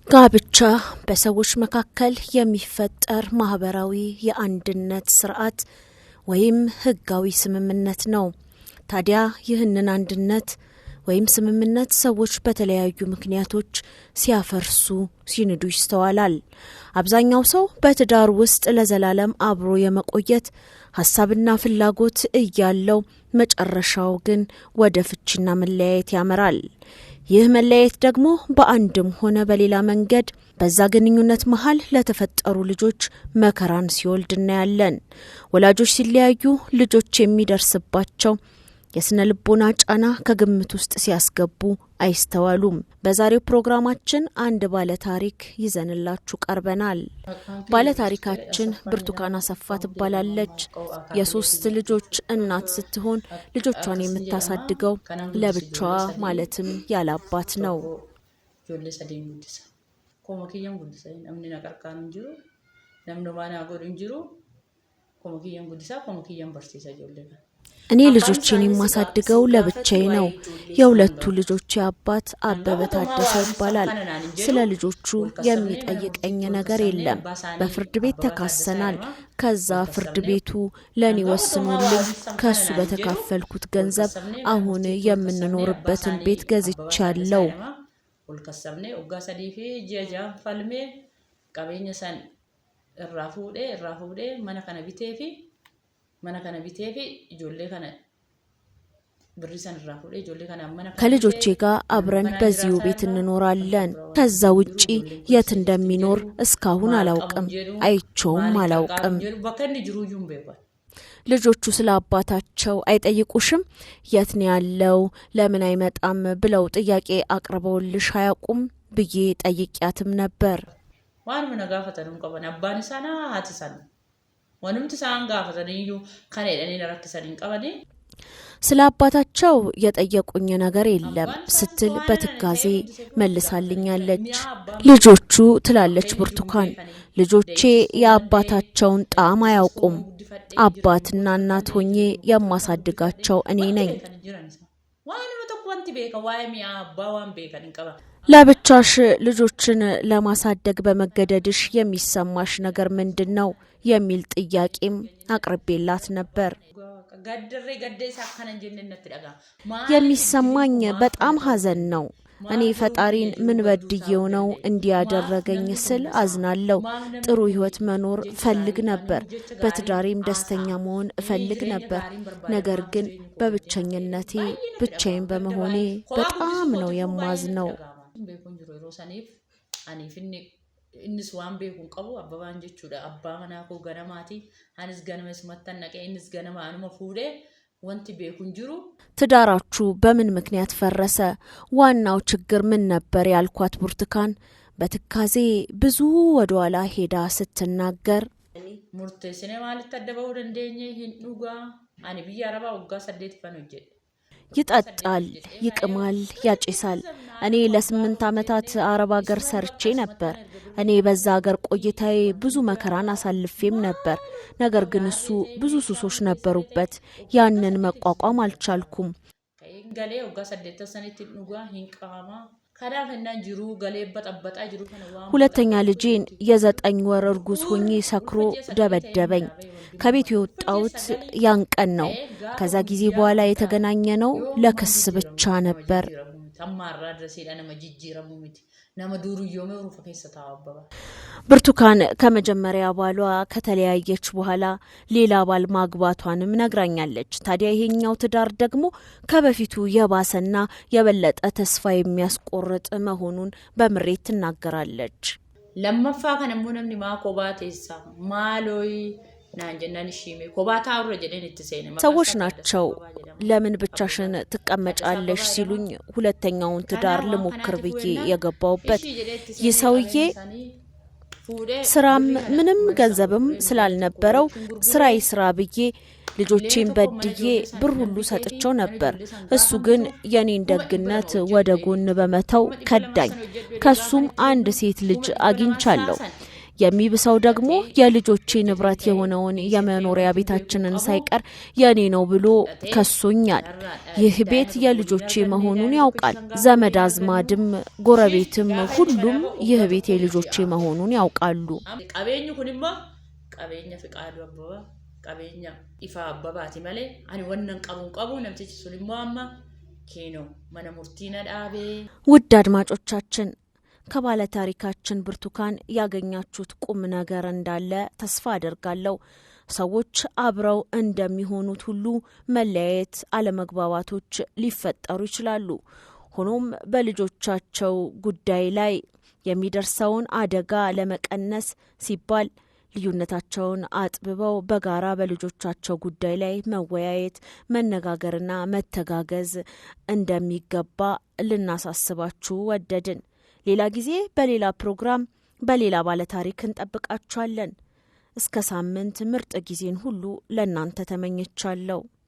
ጋብቻ በሰዎች መካከል የሚፈጠር ማህበራዊ የአንድነት ስርዓት ወይም ህጋዊ ስምምነት ነው። ታዲያ ይህንን አንድነት ወይም ስምምነት ሰዎች በተለያዩ ምክንያቶች ሲያፈርሱ ሲንዱ ይስተዋላል። አብዛኛው ሰው በትዳር ውስጥ ለዘላለም አብሮ የመቆየት ሐሳብና ፍላጎት እያለው መጨረሻው ግን ወደ ፍቺና መለያየት ያመራል። ይህ መለያየት ደግሞ በአንድም ሆነ በሌላ መንገድ በዛ ግንኙነት መሃል ለተፈጠሩ ልጆች መከራን ሲወልድ እናያለን። ወላጆች ሲለያዩ ልጆች የሚደርስባቸው የስነ ልቦና ጫና ከግምት ውስጥ ሲያስገቡ አይስተዋሉም። በዛሬው ፕሮግራማችን አንድ ባለ ታሪክ ይዘንላችሁ ቀርበናል። ባለ ታሪካችን ብርቱካን አሰፋ ትባላለች። የ3 ልጆች እናት ስትሆን ልጆቿን የምታሳድገው ለብቻዋ ማለትም ያለ አባት ነው። እኔ ልጆቼን የማሳድገው ለብቻዬ ነው። የሁለቱ ልጆቼ አባት አበበ ታደሰ ይባላል። ስለ ልጆቹ የሚጠይቀኝ ነገር የለም። በፍርድ ቤት ተካሰናል። ከዛ ፍርድ ቤቱ ለኔ ወስኖልኝ ከሱ በተካፈልኩት ገንዘብ አሁን የምንኖርበትን ቤት ገዝቻለሁ። ወልከሰብኔ ኦጋሰዲፊ ጀጃን ፈልሜ ቀበኝሰን እራፉዴ ማነከነ ቢቴፊ ከልጆቼ ጋር አብረን በዚሁ ቤት እንኖራለን። ከዛ ውጪ የት እንደሚኖር እስካሁን አላውቅም፣ አይቼውም አላውቅም። ልጆቹ ስለ አባታቸው አይጠይቁሽም? የት ነው ያለው? ለምን አይመጣም ብለው ጥያቄ አቅርበውልሽ አያውቁም ብዬ ጠይቂያትም ነበር። ዋን መነጋፈተንም ቆበና አባንሳና አትሳና ስለ አባታቸው የጠየቁኝ ነገር የለም ስትል በትካዜ መልሳልኛለች። ልጆቹ ትላለች ብርቱካን፣ ልጆቼ የአባታቸውን ጣዕም አያውቁም። አባትና እናት ሆኜ የማሳድጋቸው እኔ ነኝ። ለብቻሽ ልጆችን ለማሳደግ በመገደድሽ የሚሰማሽ ነገር ምንድነው? የሚል ጥያቄም አቅርቤላት ነበር። የሚሰማኝ በጣም ሐዘን ነው። እኔ ፈጣሪን ምን በድዬው ነው እንዲያደረገኝ ስል አዝናለሁ። ጥሩ ህይወት መኖር ፈልግ ነበር። በትዳሬም ደስተኛ መሆን ፈልግ ነበር። ነገር ግን በብቸኝነቴ ብቻዬን በመሆኔ በጣም ነው የማዝነው። innis waan beekun qabu abbabaan jechuudha. abbaa manaa koo ganamaati. anis ganama ismattan naqee innis ganama anuma fuudhee wanti beekun jiru. ትዳራችሁ በምን ምክንያት ፈረሰ? ዋናው ችግር ምን ነበር? ያልኳት ብርቱካን በትካዜ ብዙ ወደኋላ ሄዳ ስትናገር ሙርቴስኔ ማለት ተደበው እንደኘ ሂንዱጋ አኒ ቢያረባ ወጋ ሰደት ፈነጀ ይጠጣል፣ ይቅማል፣ ያጨሳል። እኔ ለ8 ዓመታት አረብ ሀገር ሰርቼ ነበር። እኔ በዛ ሀገር ቆይታዬ ብዙ መከራን አሳልፌም ነበር። ነገር ግን እሱ ብዙ ሱሶች ነበሩበት። ያንን መቋቋም አልቻልኩም። ሁለተኛ ልጄን የ9 ወር እርጉዝ ሆኜ ሰክሮ ደበደበኝ። ከቤት የወጣሁት ያን ቀን ነው። ከዛ ጊዜ በኋላ የተገናኘ ነው ለክስ ብቻ ነበር። ብርቱካን ከመጀመሪያ ባሏ ከተለያየች በኋላ ሌላ ባል ማግባቷንም ነግራኛለች። ታዲያ ይሄኛው ትዳር ደግሞ ከበፊቱ የባሰና የበለጠ ተስፋ የሚያስቆርጥ መሆኑን በምሬት ትናገራለች። ለማፋ ከነሙንም ማቆባቴሳ ማሎይ ሰዎች ናቸው ለምን ብቻሽን ትቀመጫለሽ ሲሉኝ ሁለተኛውን ትዳር ልሞክር ብዬ የገባውበት። ይሰውዬ ስራም ምንም ገንዘብም ስላልነበረው ስራይ ስራ ብዬ ልጆቼን በድዬ ብር ሁሉ ሰጥቸው ነበር። እሱ ግን የኔን ደግነት ወደ ጎን በመተው ከዳኝ። ከሱም አንድ ሴት ልጅ አግኝቻለሁ። የሚብሰው ደግሞ የልጆቼ ንብረት የሆነውን የመኖሪያ ቤታችንን ሳይቀር የኔ ነው ብሎ ከሶኛል። ይህ ቤት የልጆቼ መሆኑን ያውቃል። ዘመድ አዝማድም ጎረቤትም ሁሉም ይህ ቤት የልጆቼ መሆኑን ያውቃሉ። ቀበኙ ኩንማ ቀበኛ ፍቃዱ አበባ ቀበኛ ኢፋ አበባቲ ማለ አኒ ወነን ቀቡ ነምቲች ሱሊማማ ኬኖ ማነሙርቲና ዳቤ። ውድ አድማጮቻችን ከባለ ታሪካችን ብርቱካን ያገኛችሁት ቁም ነገር እንዳለ ተስፋ አደርጋለሁ። ሰዎች አብረው እንደሚሆኑት ሁሉ መለያየት፣ አለመግባባቶች ሊፈጠሩ ይችላሉ። ሆኖም በልጆቻቸው ጉዳይ ላይ የሚደርሰውን አደጋ ለመቀነስ ሲባል ልዩነታቸውን አጥብበው በጋራ በልጆቻቸው ጉዳይ ላይ መወያየት፣ መነጋገርና መተጋገዝ እንደሚገባ ልናሳስባችሁ ወደድን። ሌላ ጊዜ በሌላ ፕሮግራም በሌላ ባለ ታሪክ እንጠብቃችኋለን። እስከ ሳምንት ምርጥ ጊዜን ሁሉ ለእናንተ ተመኝቻለሁ።